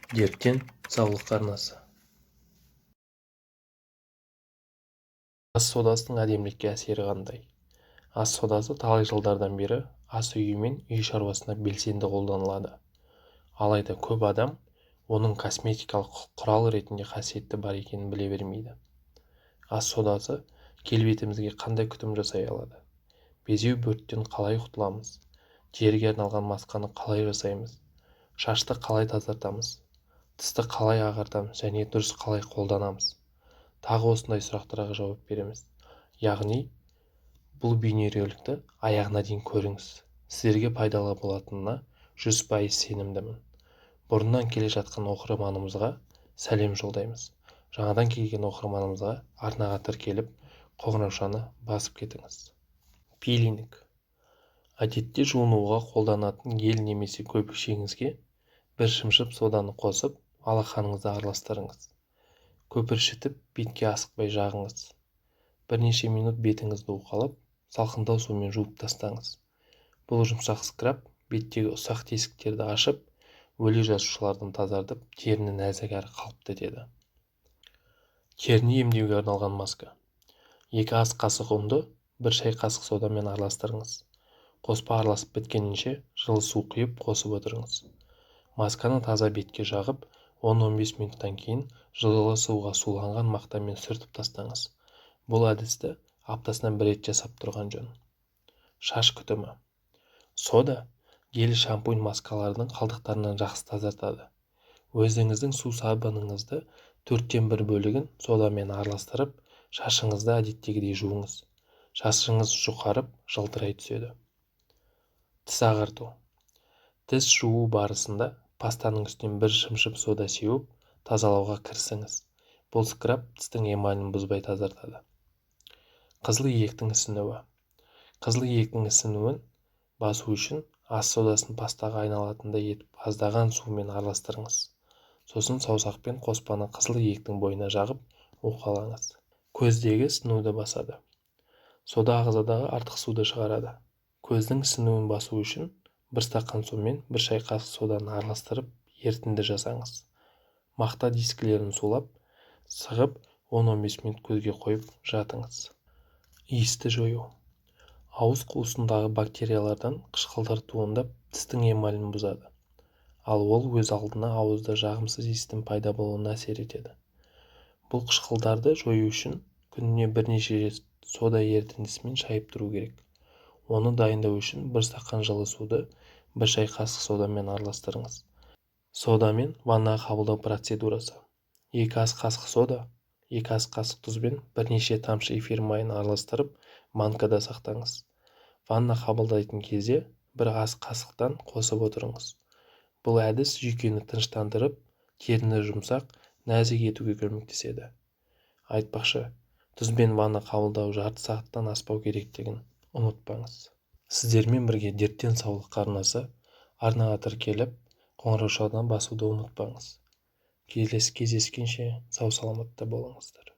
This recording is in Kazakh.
Дерттен саулық арнасы. Ас содасының әдемілікке әсері қандай? Ас содасы талай жылдардан бері ас үйі мен үй шаруасына белсенді қолданылады. Алайда көп адам оның косметикалық құрал ретінде қасиеті бар екенін біле бермейді. Ас содасы келбетімізге қандай күтім жасай алады? Безеу бөрттен қалай құтыламыз? Теріге арналған масканы қалай жасаймыз? Шашты қалай тазартамыз? Тісті қалай ағартамыз және дұрыс қалай қолданамыз? Тағы осындай сұрақтарға жауап береміз. Яғни, бұл бейнероликті аяғына дейін көріңіз. Сіздерге пайдалы болатынына 100% сенімдімін. Бұрыннан келе жатқан оқырманымызға сәлем жолдаймыз. Жаңадан келген оқырманымызға арнаға тіркеліп, қоңыраушаны басып кетіңіз. Пилинг. Әдетте жуынуға қолданатын гель немесе көпіршігіңізге бір шымшып соданы қосып, алақаныңызды араластырыңыз. Көпіршітіп, бетке асықпай жағыңыз. Бірнеше минут бетіңізді уқалап, салқындау сумен жуып тастаңыз. Бұл жұмсақ скраб беттегі ұсақ тесіктерді ашып, өлі жасушалардан тазартып, теріні нәзік әрі қалыпты етеді. Теріні емдеуге арналған маска. 2 ас қасық ұнды 1 шай қасық содамен араластырыңыз. Қоспа араласып біткенінше жылы су құйып қосып отырыңыз. Масканы таза бетке жағып, 10-15 минуттан кейін жылы суға суланған мақтамен сүртіп тастаңыз. Бұл әдісті аптасына 1 рет жасап тұрған жөн. Шаш күтімі. Сода гель шампунь маскалардың қалдықтарынан жақсы тазартады. Өзіңіздің су сабыныңызды 4-тен 1 бөлігін содамен араластырып, шашыңызды әдеттегідей жуыңыз. Шашыңыз жұқарып, жылтырай түседі. Тіс ағарту. Тіс жуу барысында пастаның үстінен 1 шымшып сода сеуіп, тазалауға кірісіңіз. Бұл скраб тістің эмалін бұзбай тазартады. Қызыл иектің ісінуі. Қызыл иектің ісінуін басу үшін ас содасын пастаға айналатындай етіп аздаған сумен араластырыңыз. Сосын саусақпен қоспаны қызыл иектің бойына жағып, уқалаңыз. Көздегі ісінуді басады. Сода ағзадағы артық суды шығарады. Көздің ісінуін басу үшін 1 стақан сумен 1 шай қасық соданы араластырып, ерітінді жасаңыз. Мақта дискілерін сулап, сығып, 10-15 минут көзге қойып жатыңыз. Иісті жою. Ауыз қуысындағы бактериялардан қышқылдар туындап, тістің эмалін бұзады. Ал ол өз алдына ауызда жағымсыз иістің пайда болуына әсер етеді. Бұл қышқылдарды жою үшін күніне бірнеше рет сода ерітіндісімен шайып тұру керек. Оны дайындау үшін 1 стақан жылы суды 1 шай қасық содамен араластырыңыз. Содамен ваннаға қабылдау процедурасы. 2 ас қасық сода, 2 ас қасық тұзбен бірнеше тамшы эфир майын араластырып, банкада сақтаңыз. Ванна қабылдайтын кезде 1 ас қасықтан қосып отырыңыз. Бұл әдіс жүйкені тыныштандырып, теріні жұмсақ, нәзік етуге көмектеседі. Айтпақшы, тұзбен ванна қабылдау жарты сағаттан аспау керектігін ұмытпаңыз. Сіздермен бірге дерттен саулық арнасы арнаға тіркеліп, қоңыраушаны басуды ұмытпаңыз. Келесі кездескенше сау саламатта болыңыздар.